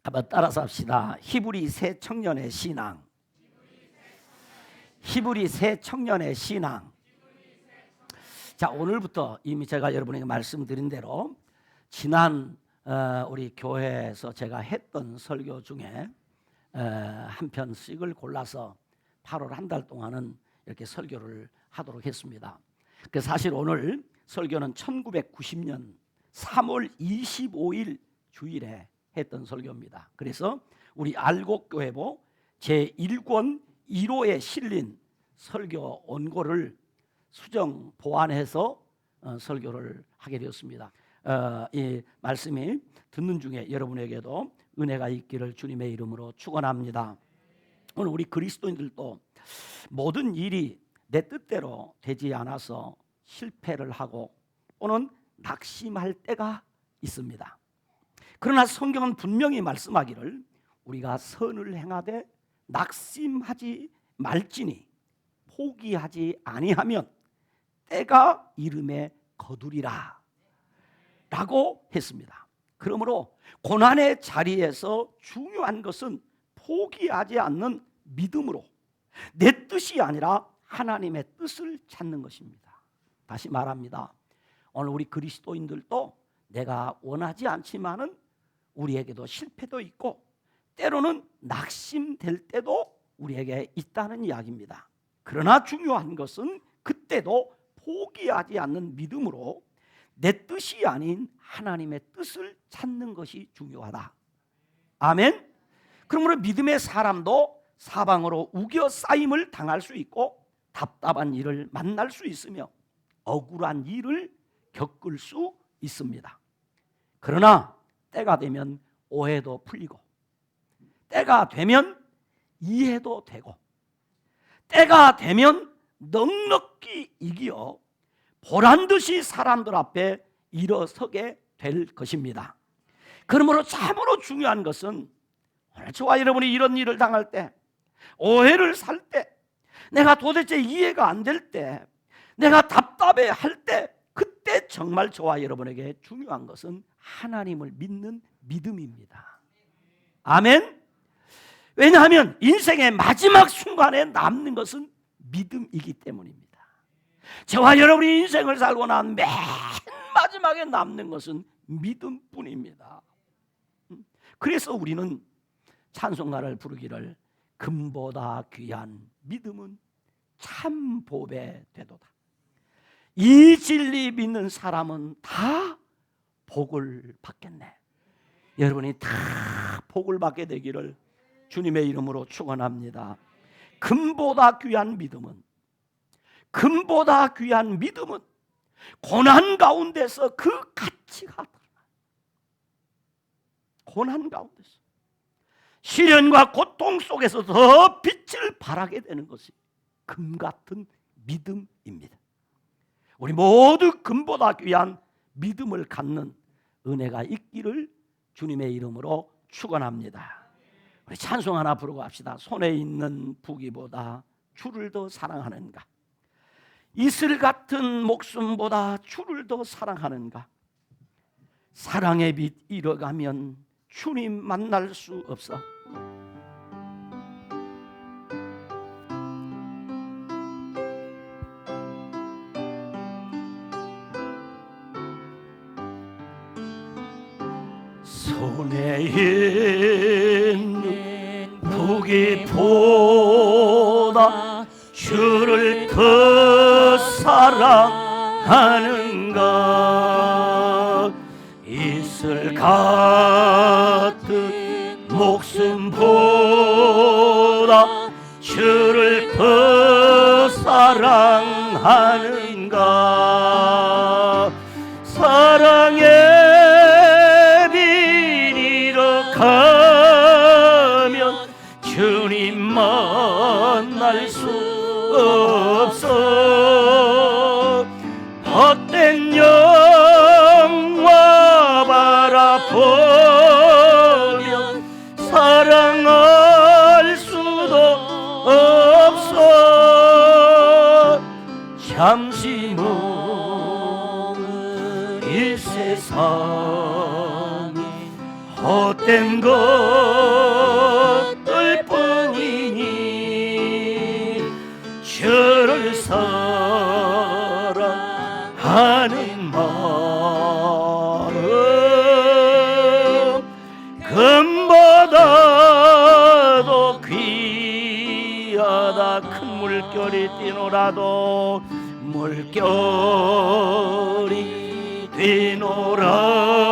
한번 따라서 합시다. 히브리 새 청년의 신앙. 히브리 새 청년의 신앙. 자, 오늘부터 이미 제가 여러분에게 말씀드린 대로 지난 우리 교회에서 제가 했던 설교 중에 한 편씩을 골라서 8월 한 달 동안은 이렇게 설교를 하도록 했습니다. 사실 오늘 설교는 1990년 3월 25일 주일에 했던 설교입니다. 그래서 우리 알곡교회보 제1권 1호에 실린 설교 원고를 수정 보완해서 설교를 하게 되었습니다. 이 말씀이 듣는 중에 여러분에게도 은혜가 있기를 주님의 이름으로 축원합니다. 오늘 우리 그리스도인들도 모든 일이 내 뜻대로 되지 않아서 실패를 하고 또는 낙심할 때가 있습니다. 그러나 성경은 분명히 말씀하기를 우리가 선을 행하되 낙심하지 말지니 포기하지 아니하면 때가 이름에 거두리라 라고 했습니다. 그러므로 고난의 자리에서 중요한 것은 포기하지 않는 믿음으로 내 뜻이 아니라 하나님의 뜻을 찾는 것입니다. 다시 말합니다. 오늘 우리 그리스도인들도 내가 원하지 않지만은 우리에게도 실패도 있고 때로는 낙심될 때도 우리에게 있다는 이야기입니다. 그러나 중요한 것은 그때도 포기하지 않는 믿음으로 내 뜻이 아닌 하나님의 뜻을 찾는 것이 중요하다. 아멘. 그러므로 믿음의 사람도 사방으로 우겨 쌓임을 당할 수 있고 답답한 일을 만날 수 있으며 억울한 일을 겪을 수 있습니다. 그러나 때가 되면 오해도 풀리고 때가 되면 이해도 되고 때가 되면 넉넉히 이겨 보란듯이 사람들 앞에 일어서게 될 것입니다. 그러므로 참으로 중요한 것은 오늘 저와 여러분이 이런 일을 당할 때, 오해를 살 때, 내가 도대체 이해가 안 될 때, 내가 답답해 할 때, 그때 정말 저와 여러분에게 중요한 것은 하나님을 믿는 믿음입니다. 아멘. 왜냐하면 인생의 마지막 순간에 남는 것은 믿음이기 때문입니다. 저와 여러분이 인생을 살고 난 맨 마지막에 남는 것은 믿음뿐입니다. 그래서 우리는 찬송가를 부르기를 금보다 귀한 믿음은 참 복에 되도다. 이 진리 믿는 사람은 다 복을 받겠네. 여러분이 다 복을 받게 되기를 주님의 이름으로 축원합니다. 금보다 귀한 믿음은 고난 가운데서 그 가치가 드러나요. 고난 가운데서 시련과 고통 속에서 더 빛을 발하게 되는 것이 금 같은 믿음입니다. 우리 모두 금보다 귀한 믿음을 갖는 은혜가 있기를 주님의 이름으로 축원합니다. 우리 찬송 하나 부르고 합시다. 손에 있는 부귀보다 주를 더 사랑하는가? 이슬 같은 목숨보다 주를 더 사랑하는가? 사랑의 빛 잃어가면 주님 만날 수 없어. 손에 있는 부귀보다 주를 더 사랑하는가? 이슬 같은 목숨보다 주를 더 사랑하는가? 사랑의 가면 주님 만날 수 없어. 헛된 영화 바라보면 사랑할 수도 없어. 잠시 머문 이 세상이 헛된 것들 뿐이니 주를 사랑하는 마음 금보다도 귀하다. 큰 물결이 뛰노라도 물결이 뛰노라도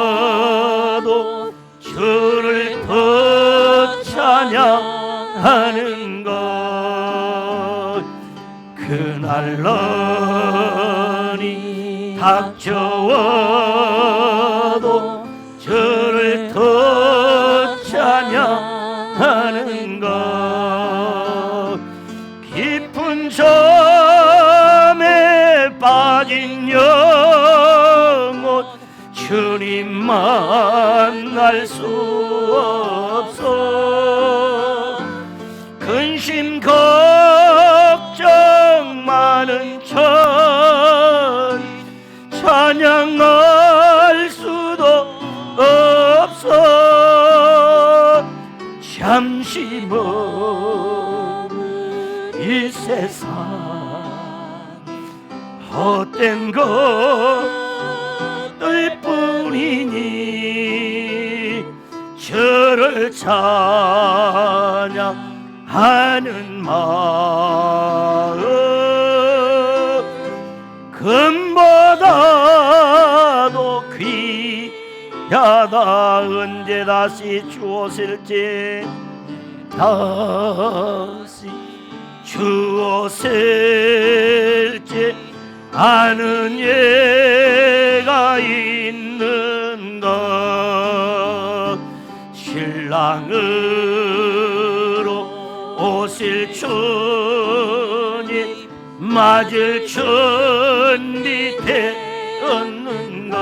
주를 더 찬양하는 것 그날러니 닥쳐와도 주를 더 찬양하는 것 깊은 잠에 빠진 영혼 주님 만날 수 없어 근심 걱정 많은 천 찬양할 수도 없어 잠시 머문 이 세상 헛된 것들 뿐이니 주를 찬양하는 마음 금보다도 귀하다. 언제 다시 주오실지 다시 주오실지 아는 예가 있는가. 신랑으로 오실 주님 맞을 준비 되었는가.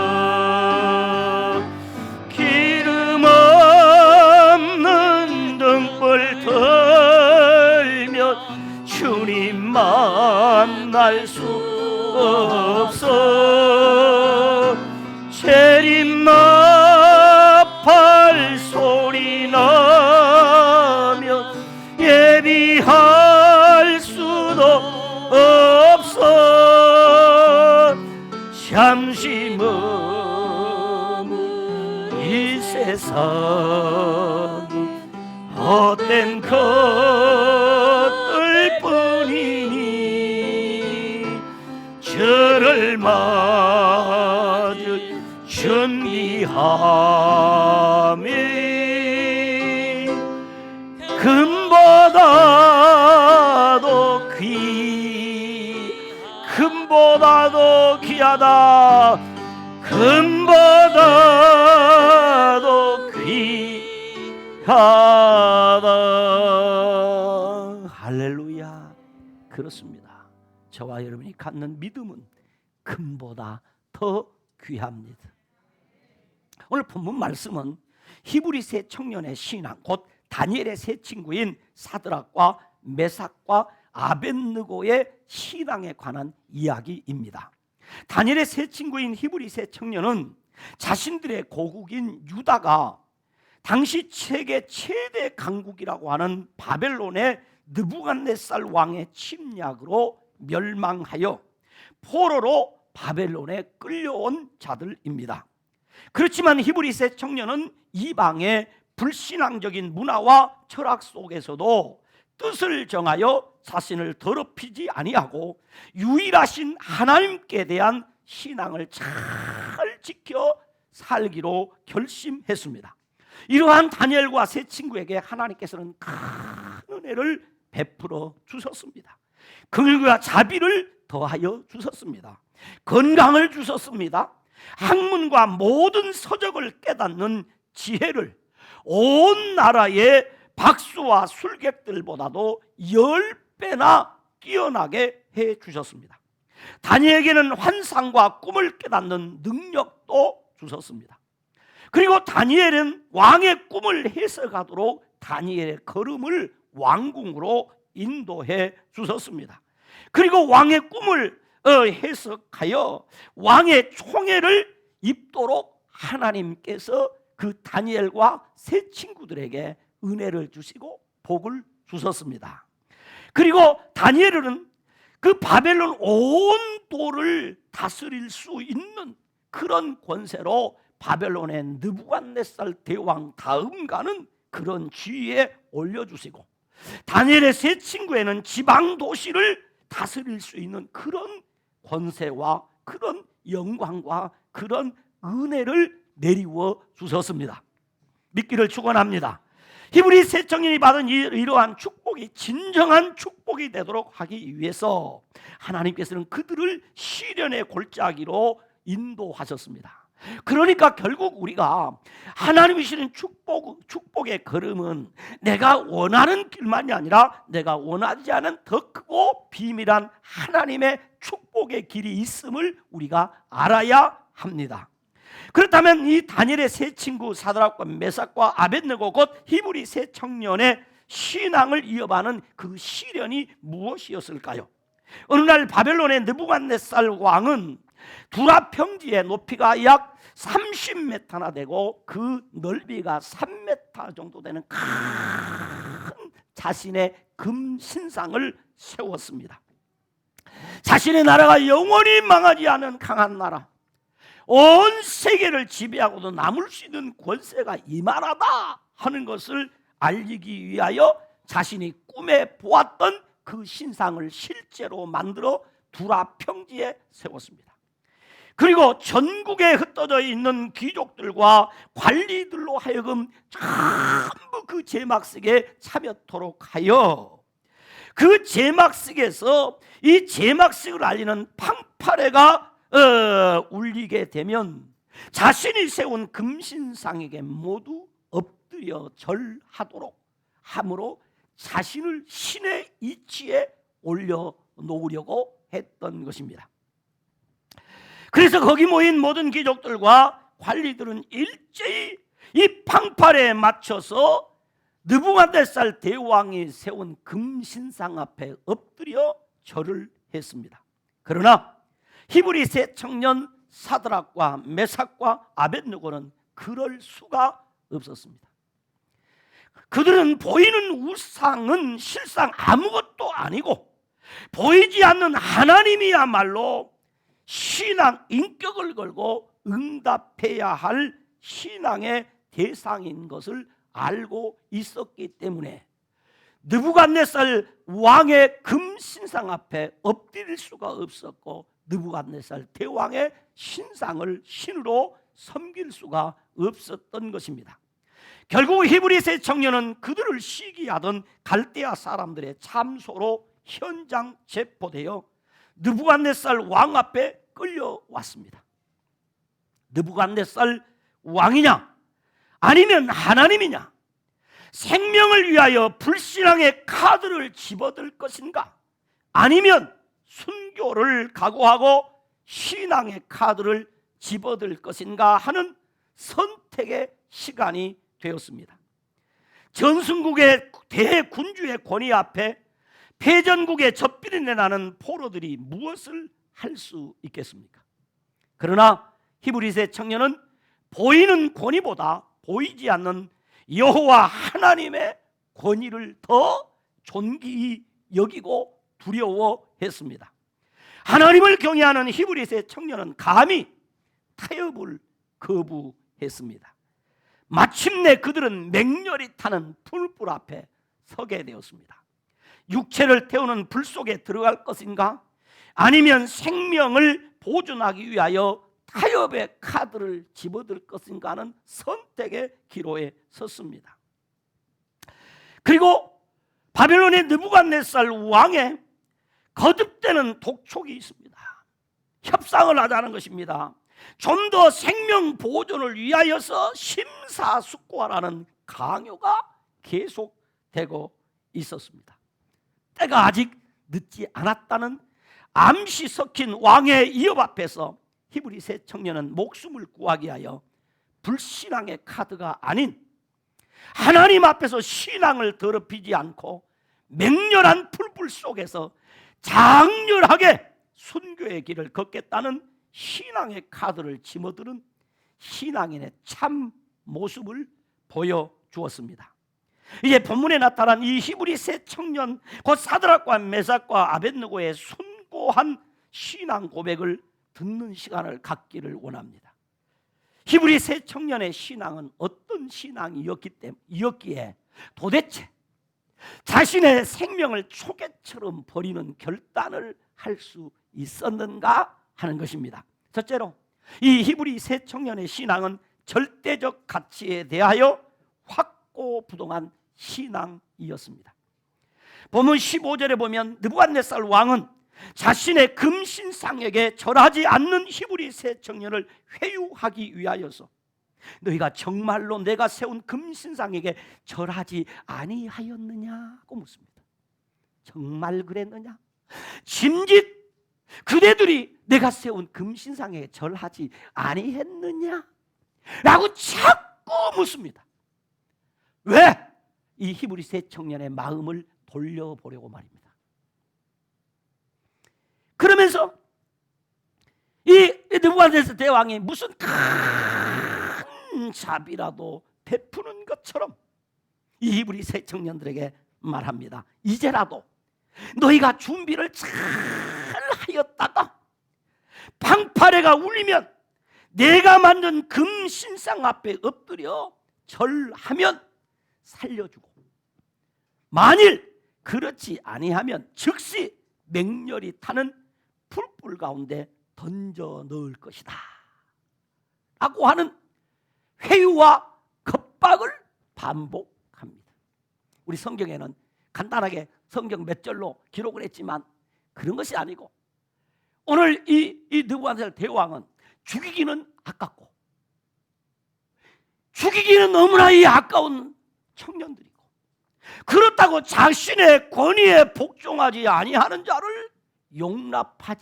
기름 없는 등불 들면 주님 만날 수 없어. 재림나팔 소리 나면 예비할 수도 없어. 잠시 머문 이 세상 헛된 것들 뿐이니 주를 맞을 준비함이 금보다도 금보다도 귀하다. 금보다도 귀하다. 할렐루야. 그렇습니다. 저와 여러분이 갖는 믿음은 금보다 더 귀합니다. 오늘 본문 말씀은 히브리 세 청년의 신앙, 곧 다니엘의 세 친구인 사드락과 메삭과 아벳느고의 신앙에 관한 이야기입니다. 다니엘의 세 친구인 히브리 세 청년은 자신들의 고국인 유다가 당시 세계 최대 강국이라고 하는 바벨론의 느부갓네살 왕의 침략으로 멸망하여 포로로 바벨론에 끌려온 자들입니다. 그렇지만 히브리 세 청년은 이방의 불신앙적인 문화와 철학 속에서도 뜻을 정하여 자신을 더럽히지 아니하고 유일하신 하나님께 대한 신앙을 잘 지켜 살기로 결심했습니다. 이러한 다니엘과 세 친구에게 하나님께서는 큰 은혜를 베풀어 주셨습니다. 긍휼과 자비를 더하여 주셨습니다. 건강을 주셨습니다. 학문과 모든 서적을 깨닫는 지혜를 온 나라의 박수와 술객들보다도 10배나 뛰어나게 해 주셨습니다. 다니엘에게는 환상과 꿈을 깨닫는 능력도 주셨습니다. 그리고 다니엘은 왕의 꿈을 해석하도록 다니엘의 걸음을 왕궁으로 인도해 주셨습니다. 그리고 왕의 꿈을 해석하여 왕의 총애를 입도록 하나님께서 그 다니엘과 세 친구들에게 은혜를 주시고 복을 주셨습니다. 그리고 다니엘은 그 바벨론 온 도를 다스릴 수 있는 그런 권세로 바벨론의 느부갓네살 대왕 다음 가는 그런 지위에 올려주시고, 다니엘의 세 친구에는 지방 도시를 다스릴 수 있는 그런 권세와 그런 영광과 그런 은혜를 내리워 주셨습니다. 믿기를 축원합니다. 히브리 세 청년이 받은 이러한 축복이 진정한 축복이 되도록 하기 위해서 하나님께서는 그들을 시련의 골짜기로 인도하셨습니다. 그러니까 결국 우리가 하나님이 주시는 축복의 걸음은 내가 원하는 길만이 아니라 내가 원하지 않은 더 크고 비밀한 하나님의 축복의 길이 있음을 우리가 알아야 합니다. 그렇다면 이 다니엘의 세 친구 사드락과 메삭과 아벳느고 곧 히브리 세 청년의 신앙을 이어가는 그 시련이 무엇이었을까요? 어느 날 바벨론의 느부갓네살 왕은 두라 평지의 높이가 약 30m나 되고 그 넓이가 3m 정도 되는 큰 자신의 금 신상을 세웠습니다. 자신의 나라가 영원히 망하지 않은 강한 나라, 온 세계를 지배하고도 남을 수 있는 권세가 이만하다 하는 것을 알리기 위하여 자신이 꿈에 보았던 그 신상을 실제로 만들어 두라 평지에 세웠습니다. 그리고 전국에 흩어져 있는 귀족들과 관리들로 하여금 전부 그 제막식에 참여토록 하여 그 제막식에서 이 제막식을 알리는 팡파레가 울리게 되면 자신이 세운 금신상에게 모두 엎드려 절하도록 함으로 자신을 신의 이치에 올려놓으려고 했던 것입니다. 그래서 거기 모인 모든 귀족들과 관리들은 일제히 이 팡파레에 맞춰서 느부갓네살 대왕이 세운 금신상 앞에 엎드려 절을 했습니다. 그러나 히브리 세 청년 사드락과 메삭과 아벳느고는 그럴 수가 없었습니다. 그들은 보이는 우상은 실상 아무것도 아니고 보이지 않는 하나님이야말로 신앙 인격을 걸고 응답해야 할 신앙의 대상인 것을 알고 있었기 때문에 느부갓네살 왕의 금신상 앞에 엎드릴 수가 없었고 느부갓네살 대왕의 신상을 신으로 섬길 수가 없었던 것입니다. 결국 히브리 세 청년은 그들을 시기하던 갈대아 사람들의 참소로 현장 체포되어 느부갓네살 왕 앞에 끌려왔습니다. 느부갓네살 왕이냐 아니면 하나님이냐, 생명을 위하여 불신앙의 카드를 집어들 것인가, 아니면 순교를 각오하고 신앙의 카드를 집어들 것인가 하는 선택의 시간이 되었습니다. 전승국의 대군주의 권위 앞에 패전국의 젖비린내 나는 포로들이 무엇을 할 수 있겠습니까? 그러나 히브리세 청년은 보이는 권위보다 보이지 않는 여호와 하나님의 권위를 더 존귀히 여기고 두려워했습니다. 하나님을 경외하는 히브리세 청년은 감히 타협을 거부했습니다. 마침내 그들은 맹렬히 타는 풀불 앞에 서게 되었습니다. 육체를 태우는 불 속에 들어갈 것인가, 아니면 생명을 보존하기 위하여 타협의 카드를 집어들 것인가 하는 선택의 기로에 섰습니다. 그리고 바벨론의 느부갓네살 왕의 거듭되는 독촉이 있습니다. 협상을 하자는 것입니다. 좀 더 생명 보존을 위하여서 심사숙고하라는 강요가 계속되고 있었습니다. 때가 아직 늦지 않았다는 암시 섞인 왕의 위협 앞에서 히브리 세 청년은 목숨을 구하기 위하여 불신앙의 카드가 아닌 하나님 앞에서 신앙을 더럽히지 않고 맹렬한 풀불 속에서 장렬하게 순교의 길을 걷겠다는 신앙의 카드를 집어들은 신앙인의 참 모습을 보여주었습니다. 이제 본문에 나타난 이 히브리 세 청년, 곧 사드락과 메삭과 아벳느고의 숭고한 신앙 고백을 듣는 시간을 갖기를 원합니다. 히브리 세 청년의 신앙은 어떤 신앙이었기에 도대체 자신의 생명을 초계처럼 버리는 결단을 할 수 있었는가 하는 것입니다. 첫째로 이 히브리 세 청년의 신앙은 절대적 가치에 대하여 확고부동한 신앙이었습니다. 본문 15절에 보면 느부갓네살 왕은 자신의 금신상에게 절하지 않는 히브리 세 청년을 회유하기 위하여서 너희가 정말로 내가 세운 금신상에게 절하지 아니하였느냐고 묻습니다. 정말 그랬느냐? 짐짓 그대들이 내가 세운 금신상에 절하지 아니했느냐? 라고 자꾸 묻습니다. 왜? 이 히브리 세 청년의 마음을 돌려보려고 말입니다. 그러면서 이 느부갓네살 대왕이 무슨 큰 자비라도 베푸는 것처럼 이 히브리 세 청년들에게 말합니다. 이제라도 너희가 준비를 잘 하였다가 방파레가 울리면 내가 만든 금신상 앞에 엎드려 절하면 살려주고, 만일 그렇지 아니하면 즉시 맹렬히 타는 풀불 가운데 던져 넣을 것이다 라고 하는 회유와 겁박을 반복합니다. 우리 성경에는 간단하게 성경 몇 절로 기록을 했지만 그런 것이 아니고, 오늘 이 느부갓네살 대왕은 죽이기는 아깝고 죽이기는 너무나 아까운 청년들이고, 그렇다고 자신의 권위에 복종하지 아니하는 자를 용납할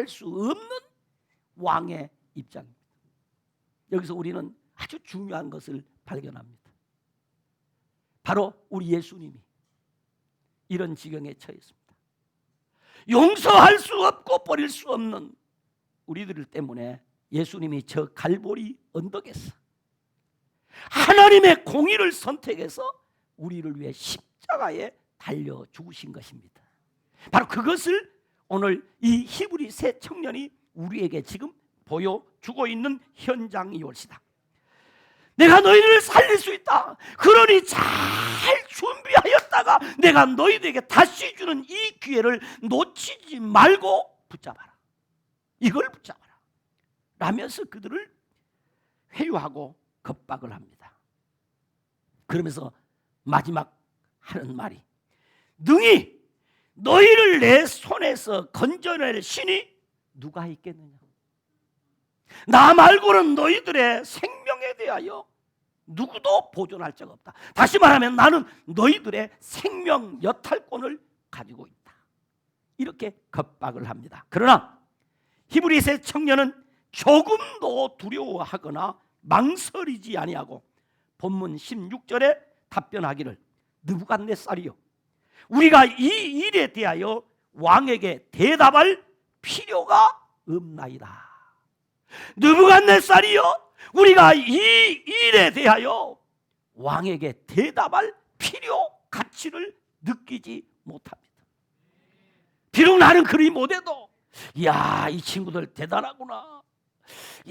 수 없는 왕의 입장입니다. 여기서 우리는 아주 중요한 것을 발견합니다. 바로 우리 예수님이 이런 지경에 처했습니다. 용서할 수 없고 버릴 수 없는 우리들 때문에 예수님이 저 갈보리 언덕에서 하나님의 공의를 선택해서 우리를 위해 십자가에 달려 죽으신 것입니다. 바로 그것을 오늘 이 히브리 세 청년이 우리에게 지금 보여주고 있는 현장이올시다. 내가 너희를 살릴 수 있다. 그러니 잘 준비하였다가 내가 너희들에게 다시 주는 이 기회를 놓치지 말고 붙잡아라. 이걸 붙잡아라 라면서 그들을 회유하고 겁박을 합니다. 그러면서 마지막 하는 말이, 능히 너희를 내 손에서 건져낼 신이 누가 있겠느냐? 나 말고는 너희들의 생명에 대하여 누구도 보존할 자가 없다. 다시 말하면 나는 너희들의 생명 여탈권을 가지고 있다. 이렇게 겁박을 합니다. 그러나 히브리 세 청년은 조금도 두려워하거나 망설이지 아니하고 본문 16절에 답변하기를, 느부갓네살이여, 우리가 이 일에 대하여 왕에게 대답할 필요가 없나이다. 느부갓네살이여, 우리가 이 일에 대하여 왕에게 대답할 필요, 가치를 느끼지 못합니다. 비록 나는 그리 못해도, 야, 이 친구들 대단하구나,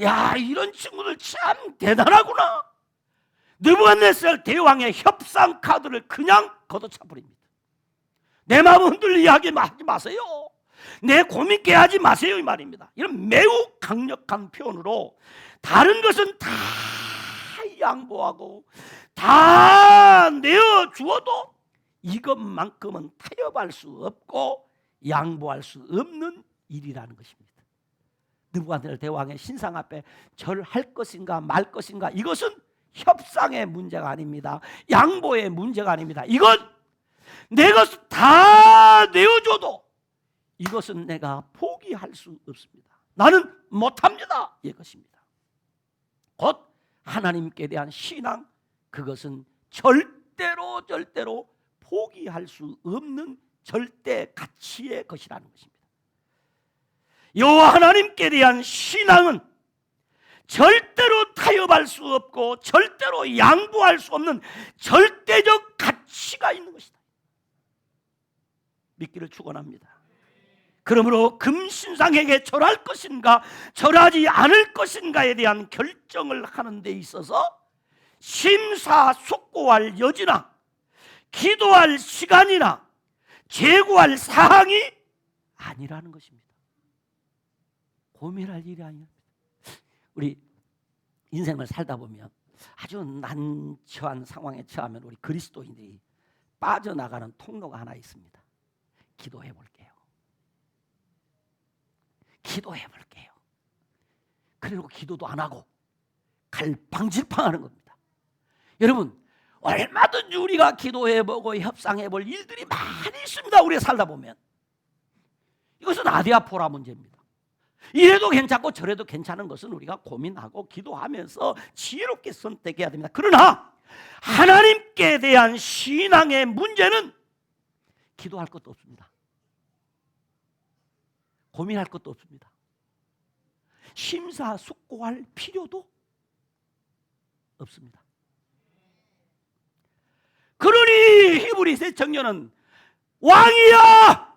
야, 이런 친구들 참 대단하구나, 느부갓네살 대왕의 협상 카드를 그냥 걷어차버립니다. 내 마음 흔들리게 하지 마세요, 내 고민 깨하지 마세요, 이 말입니다. 이런 매우 강력한 표현으로 다른 것은 다 양보하고 다 내어주어도 이것만큼은 타협할 수 없고 양보할 수 없는 일이라는 것입니다. 느부갓네살 대왕의 신상 앞에 절할 것인가 말 것인가, 이것은 협상의 문제가 아닙니다. 양보의 문제가 아닙니다. 이건 내 것을 다 내어줘도 이것은 내가 포기할 수 없습니다. 나는 못합니다. 이것입니다. 곧 하나님께 대한 신앙, 그것은 절대로 포기할 수 없는 절대 가치의 것이라는 것입니다. 여호와 하나님께 대한 신앙은 절대로 타협할 수 없고 절대로 양보할 수 없는 절대적 가치가 있는 것이다. 믿기를 축원합니다. 그러므로 금신상에게 절할 것인가 절하지 않을 것인가에 대한 결정을 하는 데 있어서 심사숙고할 여지나 기도할 시간이나 재고할 사항이 아니라는 것입니다. 고민할 일이 아닙니다. 우리 인생을 살다 보면 아주 난처한 상황에 처하면 우리 그리스도인들이 빠져나가는 통로가 하나 있습니다. 기도해 볼게요. 기도해 볼게요. 그리고 기도도 안 하고 갈팡질팡하는 겁니다. 여러분, 얼마든지 우리가 기도해보고 협상해볼 일들이 많이 있습니다. 우리가 살다 보면. 이것은 아디아포라 문제입니다. 이래도 괜찮고 저래도 괜찮은 것은 우리가 고민하고 기도하면서 지혜롭게 선택해야 됩니다. 그러나 하나님께 대한 신앙의 문제는 기도할 것도 없습니다. 고민할 것도 없습니다. 심사숙고할 필요도 없습니다. 그러니 히브리서 청년은 왕이야!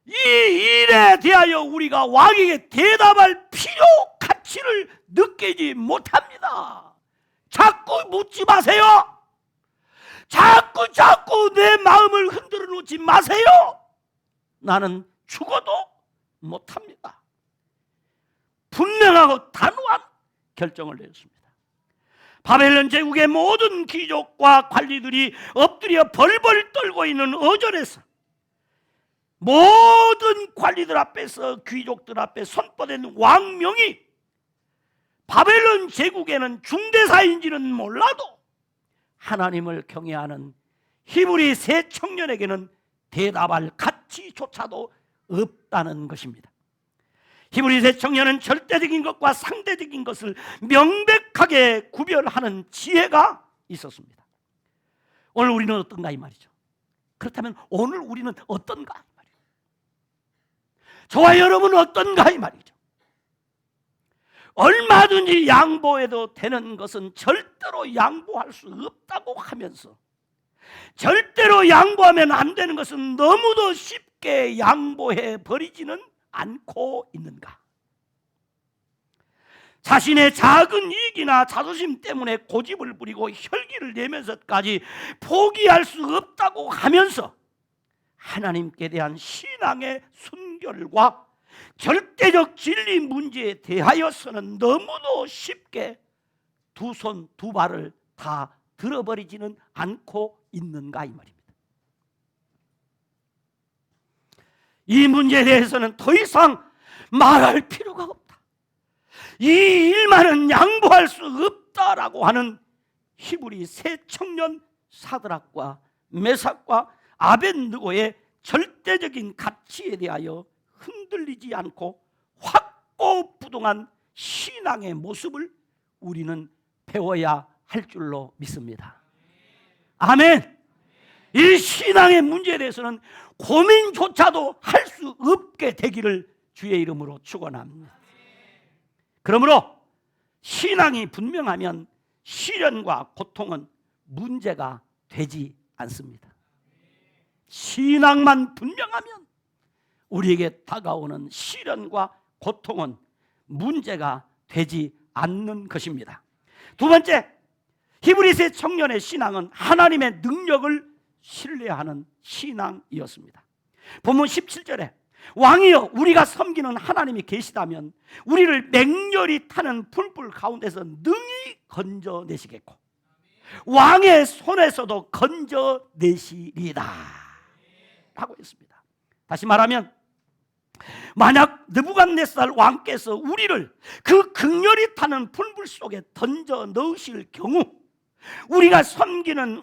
이 일에 대하여 우리가 왕에게 대답할 필요, 가치를 느끼지 못합니다. 자꾸 묻지 마세요. 자꾸 내 마음을 흔들어 놓지 마세요. 나는 죽어도 못합니다. 분명하고 단호한 결정을 내렸습니다. 바벨론 제국의 모든 귀족과 관리들이 엎드려 벌벌 떨고 있는 어전에서 모든 관리들 앞에서 귀족들 앞에 선포된 왕명이 바벨론 제국에는 중대사인지는 몰라도 하나님을 경외하는 히브리 세 청년에게는 대답할 가치조차도 없다는 것입니다. 히브리 세 청년은 절대적인 것과 상대적인 것을 명백하게 구별하는 지혜가 있었습니다. 오늘 우리는 어떤가 이 말이죠. 그렇다면 오늘 우리는 어떤가 이 말이죠. 저와 여러분은 어떤가 이 말이죠. 얼마든지 양보해도 되는 것은 절대로 양보할 수 없다고 하면서 절대로 양보하면 안 되는 것은 너무도 쉽게 양보해 버리지는 않고 있는가? 자신의 작은 이익이나 자존심 때문에 고집을 부리고 혈기를 내면서까지 포기할 수 없다고 하면서 하나님께 대한 신앙의 순결과 절대적 진리 문제에 대하여서는 너무도 쉽게 두 손 두 발을 다 들어버리지는 않고 있는가 이 말입니다. 이 문제에 대해서는 더 이상 말할 필요가 없다. 이 일만은 양보할 수 없다라고 하는 히브리 세 청년 사드락과 메삭과 아벳느고의 절대적인 가치에 대하여 흔들리지 않고 확고부동한 신앙의 모습을 우리는 배워야 할 줄로 믿습니다. 아멘. 이 신앙의 문제에 대해서는 고민조차도 할 수 없게 되기를 주의 이름으로 축원합니다. 그러므로 신앙이 분명하면 시련과 고통은 문제가 되지 않습니다. 신앙만 분명하면 우리에게 다가오는 시련과 고통은 문제가 되지 않는 것입니다. 두 번째, 히브리서 청년의 신앙은 하나님의 능력을 신뢰하는 신앙이었습니다. 본문 17절에 왕이여 우리가 섬기는 하나님이 계시다면 우리를 맹렬히 타는 풀불 가운데서 능히 건져내시겠고 왕의 손에서도 건져내시리다 라고 했습니다. 다시 말하면 만약 느부갓네살 왕께서 우리를 그 극렬히 타는 풀불 속에 던져 넣으실 경우 우리가 섬기는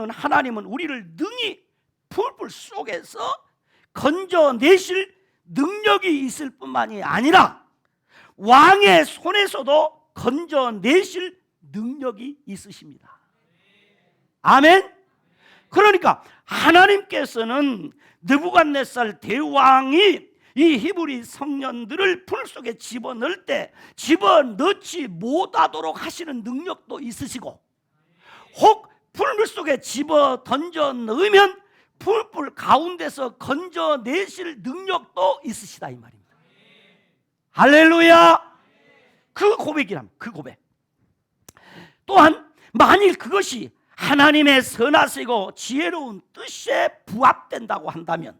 하나님은 우리를 능히 풀불 속에서 건져내실 능력이 있을 뿐만이 아니라 왕의 손에서도 건져내실 능력이 있으십니다. 아멘. 그러니까 하나님께서는 느부갓네살 대왕이 이 히브리 성년들을 불 속에 집어넣을 때 집어넣지 못하도록 하시는 능력도 있으시고, 혹 불 속에 집어 던져 넣으면 불 가운데서 건져내실 능력도 있으시다 이 말입니다. 할렐루야. 그 고백이랍니다. 그 고백. 또한 만일 그것이 하나님의 선하시고 지혜로운 뜻에 부합된다고 한다면,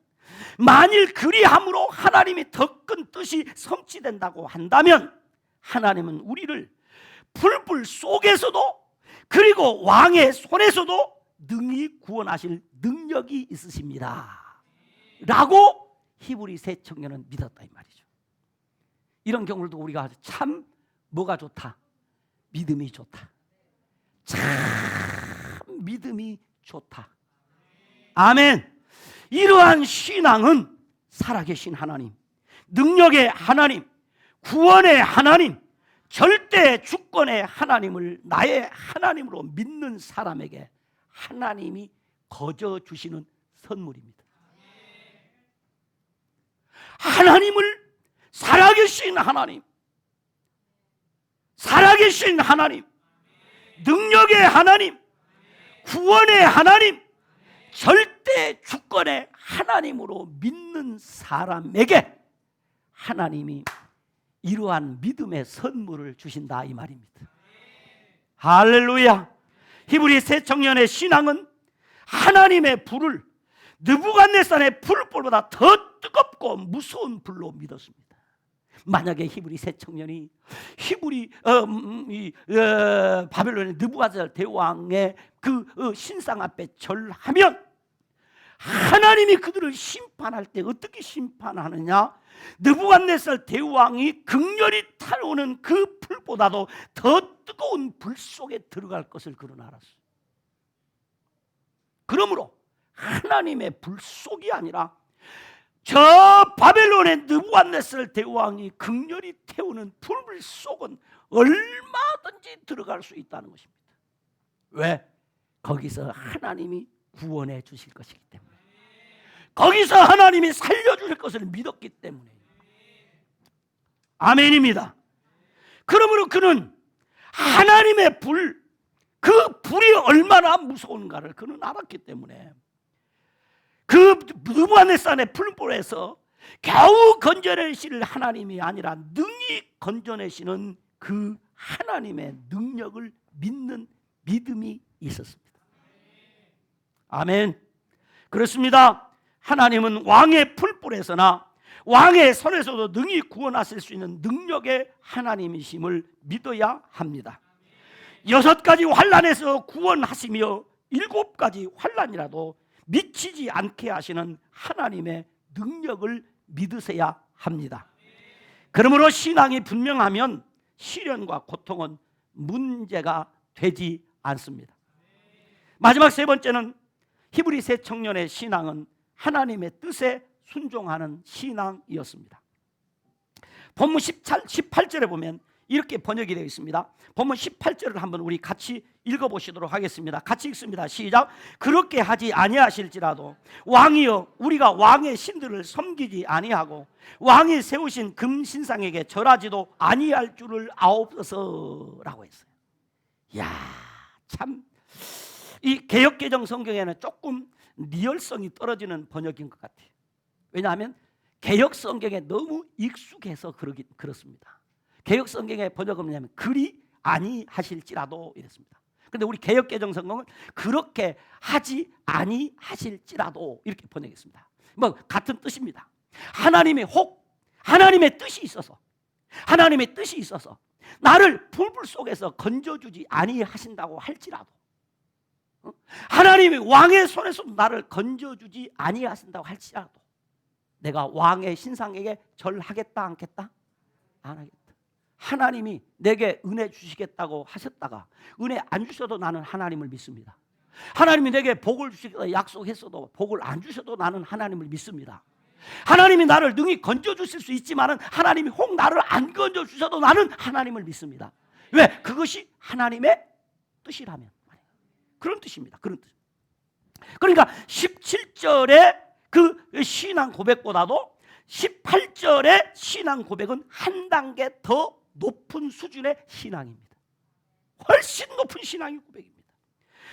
만일 그리함으로 하나님이 더 큰 뜻이 성취된다고 한다면, 하나님은 우리를 불불 속에서도 그리고 왕의 손에서도 능히 구원하실 능력이 있으십니다 라고 히브리서 청년은 믿었다 이 말이죠. 이런 경우도 우리가 참 뭐가 좋다? 믿음이 좋다. 참 믿음이 좋다. 아멘. 이러한 신앙은 살아계신 하나님, 능력의 하나님, 구원의 하나님, 절대 주권의 하나님을 나의 하나님으로 믿는 사람에게 하나님이 거저 주시는 선물입니다. 하나님을, 살아계신 하나님, 살아계신 하나님, 능력의 하나님, 구원의 하나님, 절대 주권의 하나님으로 믿는 사람에게 하나님이 이러한 믿음의 선물을 주신다 이 말입니다. 할렐루야. 히브리서 청년의 신앙은 하나님의 불을 느부갓네살의 불보다 더 뜨겁고 무서운 불로 믿었습니다. 만약에 히브리서 청년이 바벨론의 느부갓네살 대왕의 그 신상 앞에 절하면 하나님이 그들을 심판할 때 어떻게 심판하느냐? 느부갓네살 대왕이 극렬히 타오르는 그 불보다도 더 뜨거운 불 속에 들어갈 것을 그는 알았어요. 그러므로 하나님의 불 속이 아니라 저 바벨론의 느부갓네살 대왕이 극렬히 태우는 불 속은 얼마든지 들어갈 수 있다는 것입니다. 왜? 거기서 하나님이 구원해 주실 것이기 때문에, 거기서 하나님이 살려주실 것을 믿었기 때문에. 아멘입니다. 그러므로 그는 하나님의 불, 그 불이 얼마나 무서운가를 그는 알았기 때문에 그 느부갓네살의 풀불에서 겨우 건져내실 하나님이 아니라 능히 건져내시는 그 하나님의 능력을 믿는 믿음이 있었습니다. 아멘. 그렇습니다. 하나님은 왕의 풀불에서나 왕의 손에서도 능히 구원하실 수 있는 능력의 하나님이심을 믿어야 합니다. 6가지 환난에서 구원하시며 7가지 환난이라도 미치지 않게 하시는 하나님의 능력을 믿으셔야 합니다. 그러므로 신앙이 분명하면 시련과 고통은 문제가 되지 않습니다. 마지막 3번째는 히브리서 청년의 신앙은 하나님의 뜻에 순종하는 신앙이었습니다. 본문 18절에 보면 이렇게 번역이 되어 있습니다. 본문 18절을 한번 우리 같이 읽어보시도록 하겠습니다. 같이 읽습니다. 시작. 그렇게 하지 아니하실지라도 왕이여 우리가 왕의 신들을 섬기지 아니하고 왕이 세우신 금신상에게 절하지도 아니할 줄을 아옵소서라고 했어요. 이야, 참 이 개역개정 성경에는 조금 리얼성이 떨어지는 번역인 것 같아요. 왜냐하면 개역 성경에 너무 익숙해서 그렇습니다. 개역 성경의 번역은 뭐냐면 그리 아니하실지라도 이랬습니다. 그런데 우리 개역개정 성경은 그렇게 하지 아니하실지라도 이렇게 번역했습니다. 뭐 같은 뜻입니다. 하나님의 하나님의 뜻이 있어서 나를 불불 속에서 건져주지 아니하신다고 할지라도, 하나님이 왕의 손에서 나를 건져주지 아니하신다고 할지라도 내가 왕의 신상에게 절하겠다 않겠다? 안 하겠다. 하나님이 내게 은혜 주시겠다고 하셨다가 은혜 안 주셔도 나는 하나님을 믿습니다. 하나님이 내게 복을 주시겠다 약속했어도 복을 안 주셔도 나는 하나님을 믿습니다. 하나님이 나를 능히 건져주실 수 있지만 하나님이 혹 나를 안 건져주셔도 나는 하나님을 믿습니다. 왜? 그것이 하나님의 뜻이라면. 그런 뜻입니다. 그런 뜻. 그러니까 17절의 그 신앙 고백보다도 18절의 신앙 고백은 한 단계 더 높은 수준의 신앙입니다. 훨씬 높은 신앙의 고백입니다.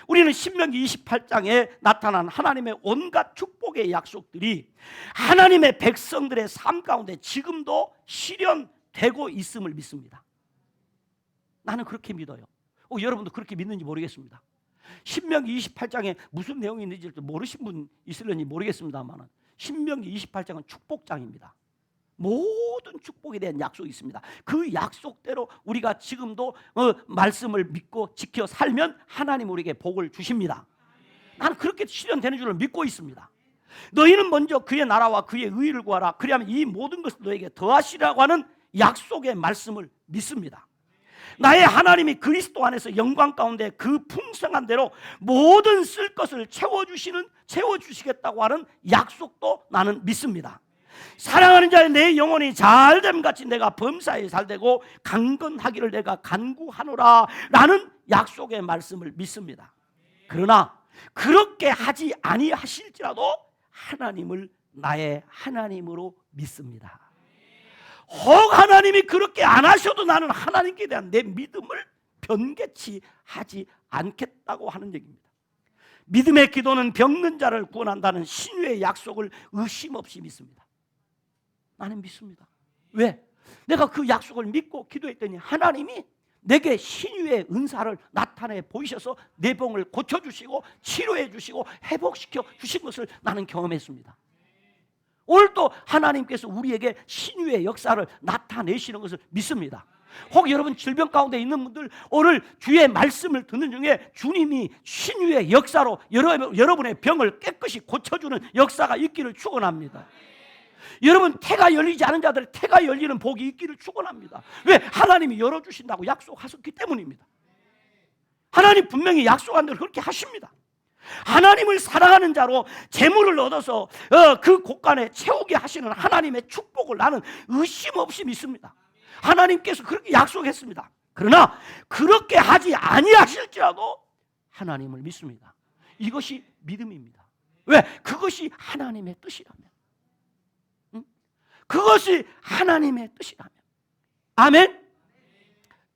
우리는 신명기 28장에 나타난 하나님의 온갖 축복의 약속들이 하나님의 백성들의 삶 가운데 지금도 실현되고 있음을 믿습니다. 나는 그렇게 믿어요. 여러분도 그렇게 믿는지 모르겠습니다. 신명기 28장에 무슨 내용이 있는지 모르신 분 있을런지 모르겠습니다만 신명기 28장은 축복장입니다. 모든 축복에 대한 약속이 있습니다. 그 약속대로 우리가 지금도 말씀을 믿고 지켜 살면 하나님 우리에게 복을 주십니다. 나는 그렇게 실현되는 줄을 믿고 있습니다. 너희는 먼저 그의 나라와 그의 의를 구하라. 그리하면 이 모든 것을 너에게 더하시라고 하는 약속의 말씀을 믿습니다. 나의 하나님이 그리스도 안에서 영광 가운데 그 풍성한 대로 모든 쓸 것을 채워주시겠다고 하는 약속도 나는 믿습니다. 사랑하는 자의 내 영혼이 잘됨 같이 내가 범사에 잘되고 강건하기를 내가 간구하노라 라는 약속의 말씀을 믿습니다. 그러나 그렇게 하지 아니하실지라도 하나님을 나의 하나님으로 믿습니다. 혹 하나님이 그렇게 안 하셔도 나는 하나님께 대한 내 믿음을 변개치 하지 않겠다고 하는 얘기입니다. 믿음의 기도는 병든 자를 구원한다는 신유의 약속을 의심 없이 믿습니다. 나는 믿습니다. 왜? 내가 그 약속을 믿고 기도했더니 하나님이 내게 신유의 은사를 나타내 보이셔서 내 병을 고쳐주시고 치료해 주시고 회복시켜 주신 것을 나는 경험했습니다. 오늘도 하나님께서 우리에게 신유의 역사를 나타내시는 것을 믿습니다. 혹 여러분 질병 가운데 있는 분들 오늘 주의 말씀을 듣는 중에 주님이 신유의 역사로 여러분의 병을 깨끗이 고쳐주는 역사가 있기를 축원합니다. 여러분 태가 열리지 않은 자들 태가 열리는 복이 있기를 축원합니다. 왜? 하나님이 열어주신다고 약속하셨기 때문입니다. 하나님 분명히 약속한 대로 그렇게 하십니다. 하나님을 사랑하는 자로 재물을 얻어서 그 곳간에 채우게 하시는 하나님의 축복을 나는 의심 없이 믿습니다. 하나님께서 그렇게 약속했습니다. 그러나 그렇게 하지 아니하실지라도 하나님을 믿습니다. 이것이 믿음입니다. 왜? 그것이 하나님의 뜻이라면. 그것이 하나님의 뜻이라면. 아멘?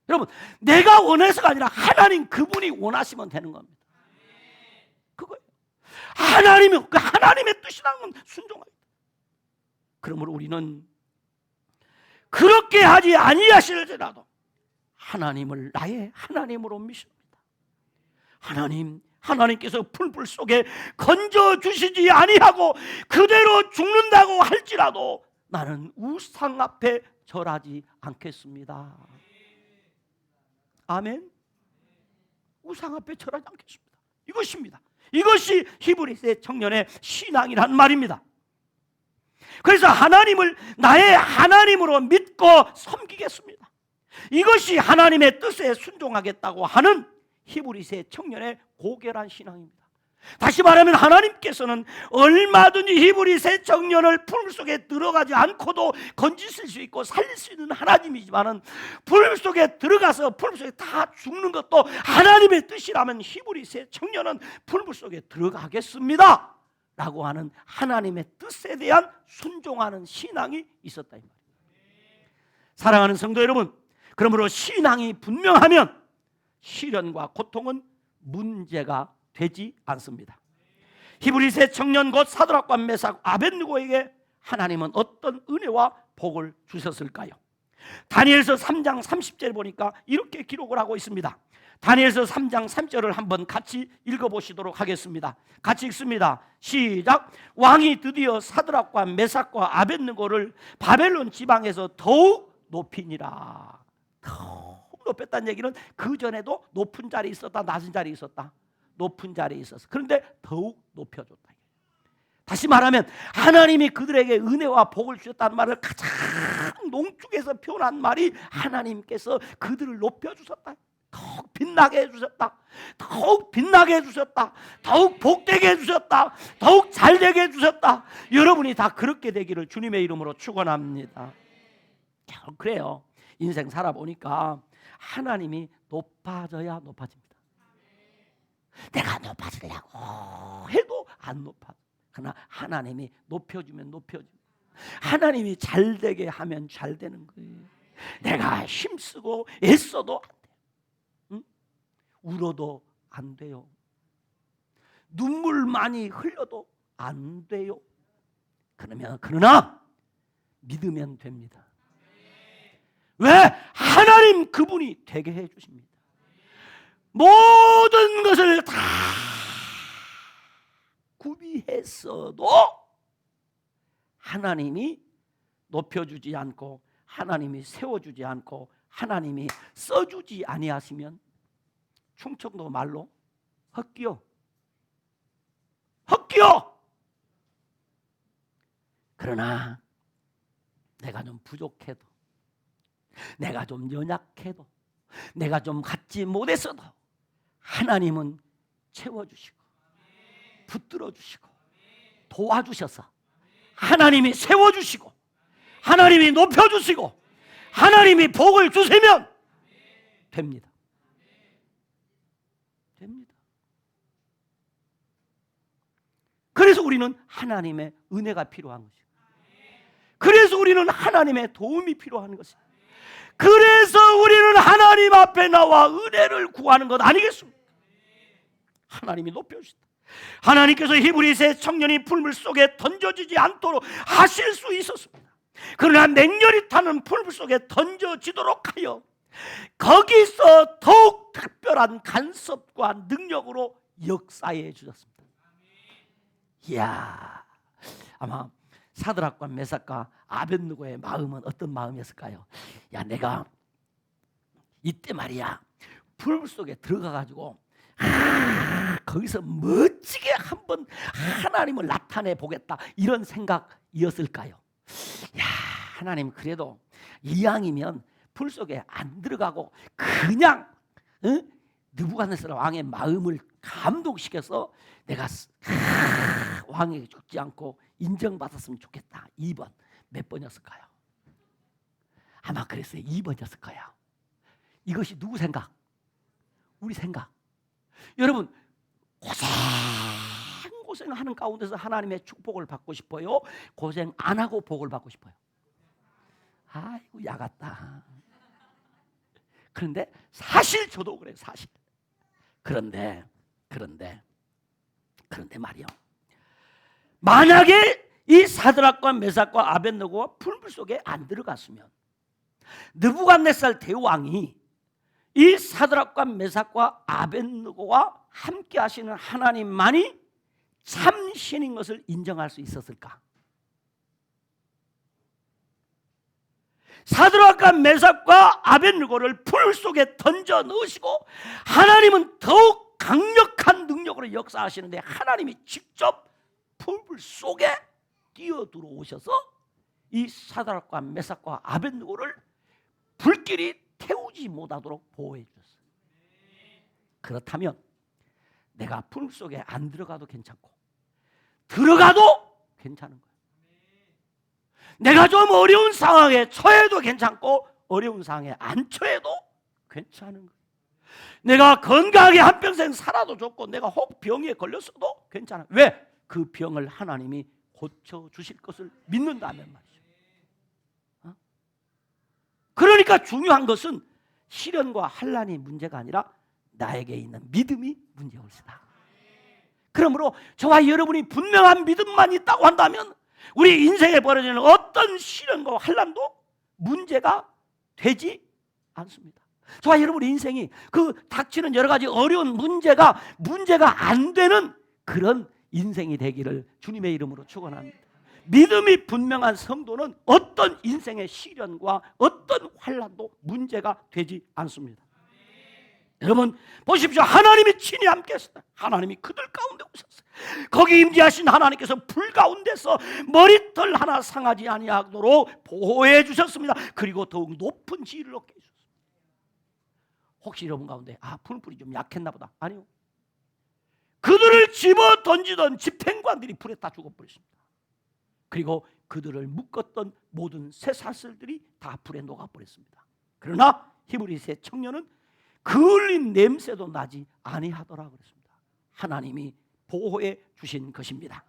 여러분, 내가 원해서가 아니라 하나님 그분이 원하시면 되는 겁니다. 그거예요. 하나님의 뜻이라는 건 순종합니다. 그러므로 우리는 그렇게 하지 아니하실지라도 하나님을 나의 하나님으로 믿습니다. 하나님께서 풀불 속에 건져주시지 아니하고 그대로 죽는다고 할지라도 나는 우상 앞에 절하지 않겠습니다. 아멘. 우상 앞에 절하지 않겠습니다. 이것입니다. 이것이 히브리서 청년의 신앙이란 말입니다. 그래서 하나님을 나의 하나님으로 믿고 섬기겠습니다. 이것이 하나님의 뜻에 순종하겠다고 하는 히브리서 청년의 고결한 신앙입니다. 다시 말하면 하나님께서는 얼마든지 히브리서 청년을 풀 속에 들어가지 않고도 건지실 수 있고 살릴 수 있는 하나님이지만 풀 속에 들어가서 풀 속에 다 죽는 것도 하나님의 뜻이라면 히브리서 청년은 풀 속에 들어가겠습니다 라고 하는 하나님의 뜻에 대한 순종하는 신앙이 있었다 이 말이에요. 사랑하는 성도 여러분, 그러므로 신앙이 분명하면 시련과 고통은 문제가 되지 않습니다. 히브리서 청년 곧 사드락과 메삭 아벳느고에게 하나님은 어떤 은혜와 복을 주셨을까요? 다니엘서 3장 30절 보니까 이렇게 기록을 하고 있습니다. 다니엘서 3장 3절을 한번 같이 읽어보시도록 하겠습니다. 같이 읽습니다. 시작. 왕이 드디어 사드락과 메삭과 아벳느고를 바벨론 지방에서 더욱 높이니라. 더욱 높였다는 얘기는 그 전에도 높은 자리 있었다, 낮은 자리 있었다. 높은 자리에 있었어. 그런데 더욱 높여줬다. 다시 말하면 하나님이 그들에게 은혜와 복을 주셨다는 말을 가장 농축해서 표현한 말이 하나님께서 그들을 높여주셨다. 더욱 빛나게 해주셨다. 더욱 빛나게 해주셨다. 더욱 복되게 해주셨다. 더욱 잘되게 해주셨다. 여러분이 다 그렇게 되기를 주님의 이름으로 축원합니다. 그래요. 인생 살아보니까 하나님이 높아져야 높아집니다. 내가 높아지려고 해도 안 높아. 그러나 하나님이 높여주면 높여줍니다. 하나님이 잘 되게 하면 잘 되는 거예요. 내가 힘쓰고 애써도 안 돼요. 응? 울어도 안 돼요. 눈물 많이 흘려도 안 돼요. 그러나 믿으면 됩니다. 왜? 하나님 그분이 되게 해 주십니다. 모든 것을 다 구비했어도 하나님이 높여주지 않고 하나님이 세워주지 않고 하나님이 써주지 아니하시면 충청도 말로 헛기요. 그러나 내가 좀 부족해도, 내가 좀 연약해도, 내가 좀 갖지 못했어도 하나님은 채워주시고 붙들어주시고 도와주셔서 하나님이 세워주시고 하나님이 높여주시고 하나님이 복을 주시면 됩니다. 됩니다. 그래서 우리는 하나님의 은혜가 필요한 것이에요. 그래서 우리는 하나님의 도움이 필요한 것이에요. 그래서 우리는 하나님 앞에 나와 은혜를 구하는 것 아니겠습니까? 하나님이 높여주셨다. 하나님께서 히브리서 청년이 풀물 속에 던져지지 않도록 하실 수 있었습니다. 그러나 맹렬히 타는 풀물 속에 던져지도록 하여 거기서 더욱 특별한 간섭과 능력으로 역사해 주셨습니다. 이야, 아마 사드락과 메삭과 아벳느고의 마음은 어떤 마음이었을까요? 야, 내가 이때 말이야 풀물 속에 들어가가지고 거기서 멋지게 한번 하나님을 나타내 보겠다, 이런 생각이었을까요? 야, 하나님 그래도 이왕이면 풀 속에 안 들어가고 그냥 느부갓네살 왕의 마음을 감동시켜서 내가 왕에게 죽지 않고 인정받았으면 좋겠다. 2번 몇 번이었을까요? 아마 그랬어요. 2번이었을 거예요. 이것이 누구 생각? 우리 생각. 여러분, 고생하는 가운데서 하나님의 축복을 받고 싶어요? 고생 안 하고 복을 받고 싶어요? 아이고 야같다. 그런데 사실 저도 그래요. 사실. 그런데 말이요, 만약에 이 사드락과 메삭과 아벳느고가 풀물 속에 안 들어갔으면 느부갓네살 대왕이 이 사드락과 메삭과 아벳느고와 함께 하시는 하나님만이 참 신인 것을 인정할 수 있었을까? 사드락과 메삭과 아벳느고를 풀 속에 던져 넣으시고 하나님은 더욱 강력한 능력으로 역사하시는데 하나님이 직접 풀 속에 뛰어들어 오셔서 이 사드락과 메삭과 아벳느고를 불길이 태우지 못하도록 보호해 주셨어요. 그렇다면 내가 풀 속에 안 들어가도 괜찮고 들어가도 괜찮은 거예요. 내가 좀 어려운 상황에 처해도 괜찮고 어려운 상황에 안 처해도 괜찮은 거예요. 내가 건강하게 한평생 살아도 좋고 내가 혹 병에 걸렸어도 괜찮아요. 왜? 그 병을 하나님이 고쳐주실 것을 믿는다면 말이죠. 그러니까 중요한 것은 시련과 환난이 문제가 아니라 나에게 있는 믿음이 문제일시다. 그러므로 저와 여러분이 분명한 믿음만 있다고 한다면 우리 인생에 벌어지는 어떤 시련과 환난도 문제가 되지 않습니다. 저와 여러분의 인생이 그 닥치는 여러 가지 어려운 문제가 안 되는 그런 인생이 되기를 주님의 이름으로 축원합니다. 믿음이 분명한 성도는 어떤 인생의 시련과 어떤 환난도 문제가 되지 않습니다. 여러분 보십시오. 하나님이 친히 함께 하셨다. 하나님이 그들 가운데 오셨어요. 거기 임재하신 하나님께서 불 가운데서 머리털 하나 상하지 아니하도록 보호해 주셨습니다. 그리고 더욱 높은 지위를 얻게 해주셨습니다. 혹시 여러분 가운데 풀불이 좀 약했나 보다. 아니요. 그들을 집어 던지던 집행관들이 불에 다 죽어버렸습니다. 그리고 그들을 묶었던 모든 쇠사슬들이 다 불에 녹아버렸습니다. 그러나 히브리서 청년은 그을린 냄새도 나지 아니하더라 그랬습니다. 하나님이 보호해 주신 것입니다.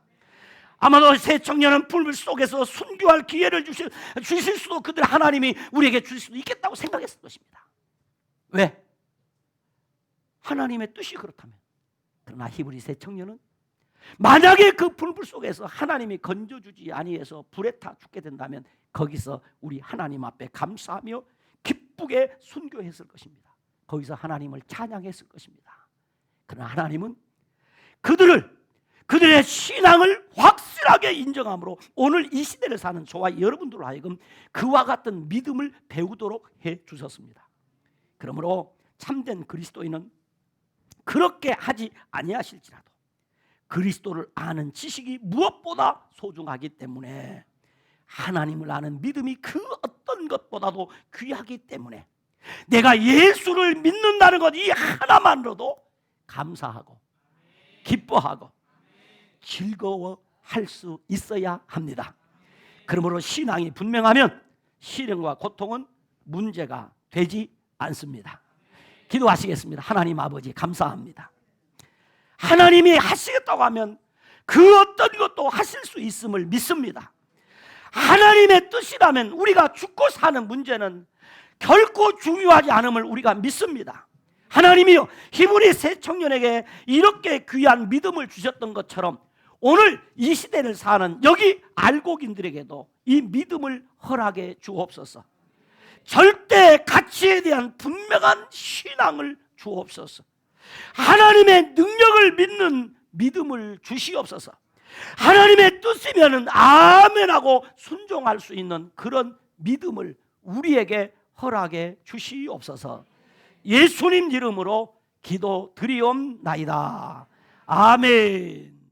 아마도 새 청년은 불 속에서 순교할 기회를 주실 수도, 그들 하나님이 우리에게 주실 수도 있겠다고 생각했을 것입니다. 왜? 하나님의 뜻이 그렇다면. 그러나 히브리 새 청년은 만약에 그 불 속에서 하나님이 건져주지 아니해서 불에 타 죽게 된다면 거기서 우리 하나님 앞에 감사하며 기쁘게 순교했을 것입니다. 거기서 하나님을 찬양했을 것입니다. 그러나 하나님은 그들의 신앙을 확실하게 인정함으로 오늘 이 시대를 사는 저와 여러분들로 하여금 그와 같은 믿음을 배우도록 해 주셨습니다. 그러므로 참된 그리스도인은 그렇게 하지 아니하실지라도 그리스도를 아는 지식이 무엇보다 소중하기 때문에, 하나님을 아는 믿음이 그 어떤 것보다도 귀하기 때문에 내가 예수를 믿는다는 것 이 하나만으로도 감사하고 기뻐하고 즐거워할 수 있어야 합니다. 그러므로 신앙이 분명하면 시련과 고통은 문제가 되지 않습니다. 기도하시겠습니다. 하나님 아버지, 감사합니다. 하나님이 하시겠다고 하면 그 어떤 것도 하실 수 있음을 믿습니다. 하나님의 뜻이라면 우리가 죽고 사는 문제는 결코 중요하지 않음을 우리가 믿습니다. 하나님이요, 히브리 새 청년에게 이렇게 귀한 믿음을 주셨던 것처럼 오늘 이 시대를 사는 여기 알곡인들에게도 이 믿음을 허락해 주옵소서. 절대 가치에 대한 분명한 신앙을 주옵소서. 하나님의 능력을 믿는 믿음을 주시옵소서. 하나님의 뜻이면 아멘하고 순종할 수 있는 그런 믿음을 우리에게 허락해 주시옵소서. 예수님 이름으로 기도드리옵나이다. 아멘.